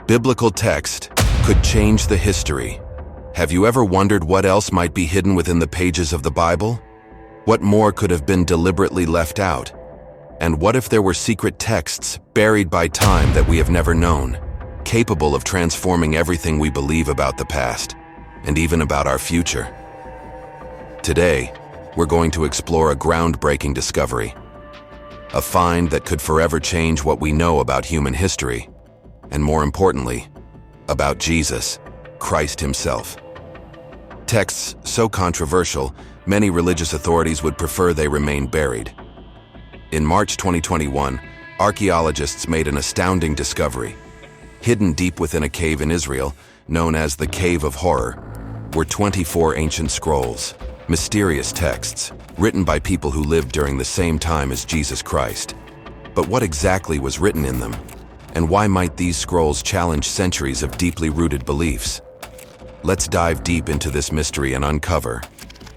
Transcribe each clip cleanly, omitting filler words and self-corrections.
biblical text could change the history. Have you ever wondered what else might be hidden within the pages of the Bible? What more could have been deliberately left out? And what if there were secret texts buried by time that we have never known, capable of transforming everything we believe about the past, and even about our future? Today, we're going to explore a groundbreaking discovery, a find that could forever change what we know about human history, and more importantly, about Jesus, Christ himself. Texts so controversial, many religious authorities would prefer they remain buried. In March 2021, archaeologists made an astounding discovery. Hidden deep within a cave in Israel, known as the Cave of Horror, were 24 ancient scrolls, mysterious texts, written by people who lived during the same time as Jesus Christ. But what exactly was written in them? And why might these scrolls challenge centuries of deeply rooted beliefs? Let's dive deep into this mystery and uncover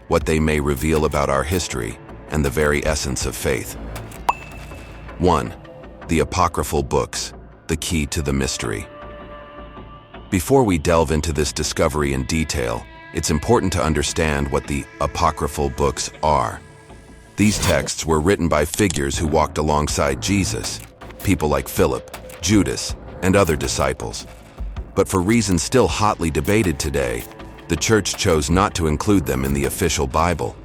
what they may reveal about our history and the very essence of faith. 1. The apocryphal books, the key to the mystery. Before we delve into this discovery in detail, it's important to understand what the apocryphal books are. These texts were written by figures who walked alongside Jesus, people like Philip, Judas, and other disciples. But for reasons still hotly debated today, the Church chose not to include them in the official Bible.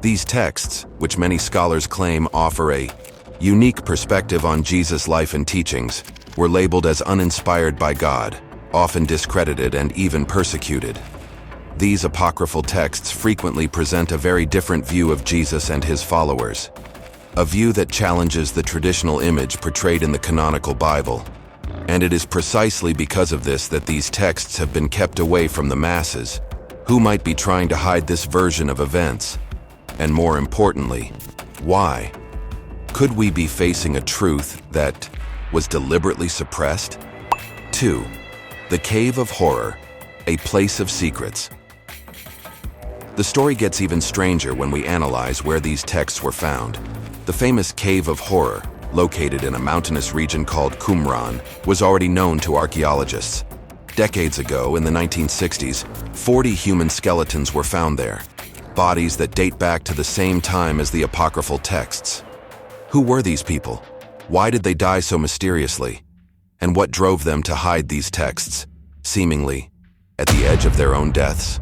These texts, which many scholars claim offer a unique perspective on Jesus' life and teachings, were labeled as uninspired by God, often discredited and even persecuted. These apocryphal texts frequently present a very different view of Jesus and his followers, a view that challenges the traditional image portrayed in the canonical Bible. And it is precisely because of this that these texts have been kept away from the masses, who might be trying to hide this version of events. And more importantly, why? Could we be facing a truth that was deliberately suppressed? 2. The Cave of Horror, a place of secrets. The story gets even stranger when we analyze where these texts were found. The famous Cave of Horror, located in a mountainous region called Qumran, was already known to archaeologists. Decades ago, in the 1960s, 40 human skeletons were found there, bodies that date back to the same time as the apocryphal texts. Who were these people? Why did they die so mysteriously? And what drove them to hide these texts, seemingly at the edge of their own deaths?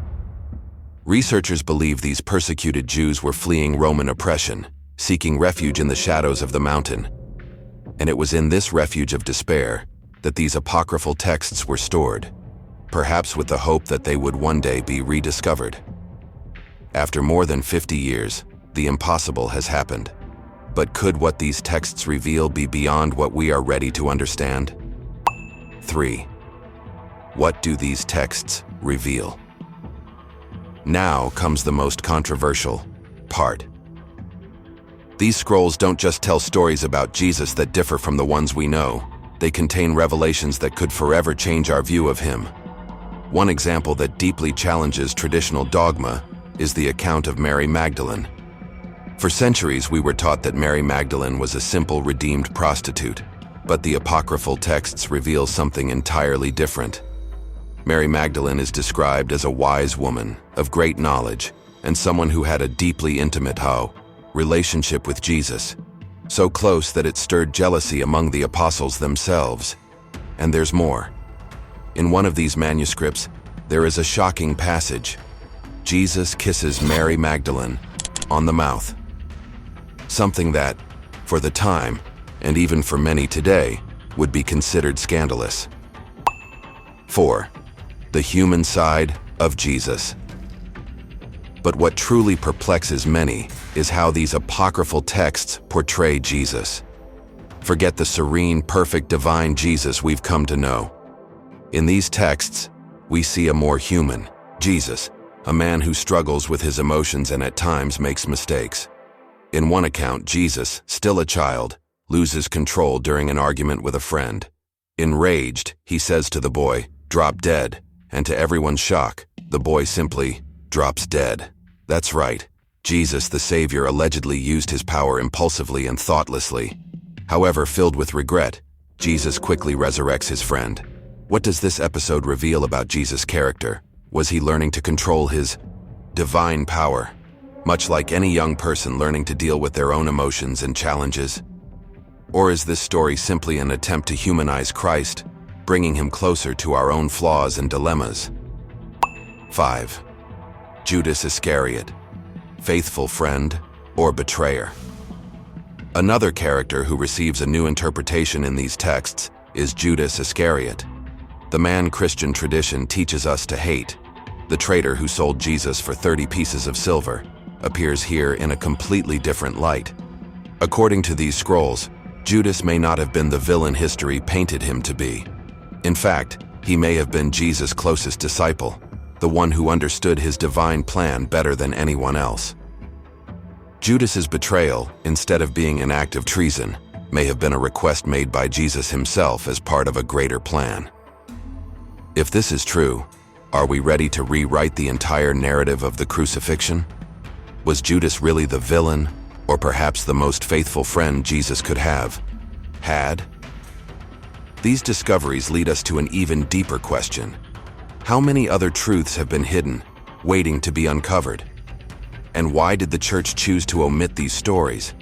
Researchers believe these persecuted Jews were fleeing Roman oppression, seeking refuge in the shadows of the mountain. And it was in this refuge of despair that these apocryphal texts were stored, perhaps with the hope that they would one day be rediscovered. After more than 50 years, the impossible has happened. But could what these texts reveal be beyond what we are ready to understand? 3. What do these texts reveal? Now comes the most controversial part. These scrolls don't just tell stories about Jesus that differ from the ones we know. They contain revelations that could forever change our view of him. One example that deeply challenges traditional dogma is the account of Mary Magdalene. For centuries, we were taught that Mary Magdalene was a simple, redeemed prostitute, but the apocryphal texts reveal something entirely different. Mary Magdalene is described as a wise woman of great knowledge and someone who had a deeply intimate relationship with Jesus, so close that it stirred jealousy among the apostles themselves. And there's more. In one of these manuscripts, there is a shocking passage. Jesus kisses Mary Magdalene on the mouth. Something that, for the time, and even for many today, would be considered scandalous. 4. The human side of Jesus. But what truly perplexes many is how these apocryphal texts portray Jesus. Forget the serene, perfect, divine Jesus we've come to know. In these texts, we see a more human Jesus, a man who struggles with his emotions and at times makes mistakes. In one account, Jesus, still a child, loses control during an argument with a friend. Enraged, he says to the boy, "Drop dead," and to everyone's shock, the boy simply drops dead. That's right. Jesus, the Savior, allegedly used his power impulsively and thoughtlessly. However, filled with regret, Jesus quickly resurrects his friend. What does this episode reveal about Jesus' character? Was he learning to control his divine power, much like any young person learning to deal with their own emotions and challenges? Or is this story simply an attempt to humanize Christ, bringing him closer to our own flaws and dilemmas? 5. Judas Iscariot, faithful friend or betrayer? Another character who receives a new interpretation in these texts is Judas Iscariot, the man Christian tradition teaches us to hate. The traitor who sold Jesus for 30 pieces of silver appears here in a completely different light. According to these scrolls, Judas may not have been the villain history painted him to be. In fact, he may have been Jesus' closest disciple, the one who understood his divine plan better than anyone else. Judas's betrayal, instead of being an act of treason, may have been a request made by Jesus himself as part of a greater plan. If this is true, are we ready to rewrite the entire narrative of the crucifixion? Was Judas really the villain, or perhaps the most faithful friend Jesus could have had? These discoveries lead us to an even deeper question. How many other truths have been hidden, waiting to be uncovered? And why did the church choose to omit these stories?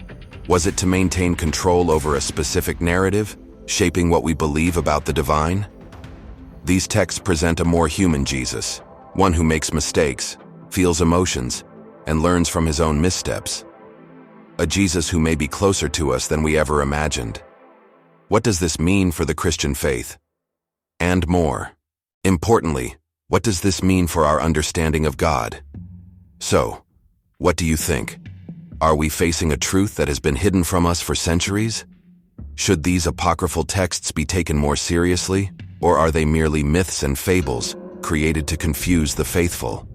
Was it to maintain control over a specific narrative, shaping what we believe about the divine? These texts present a more human Jesus, one who makes mistakes, feels emotions, and learns from his own missteps. A Jesus who may be closer to us than we ever imagined. What does this mean for the Christian faith? And more. Importantly, what does this mean for our understanding of God? So, what do you think? Are we facing a truth that has been hidden from us for centuries? Should these apocryphal texts be taken more seriously, or are they merely myths and fables created to confuse the faithful?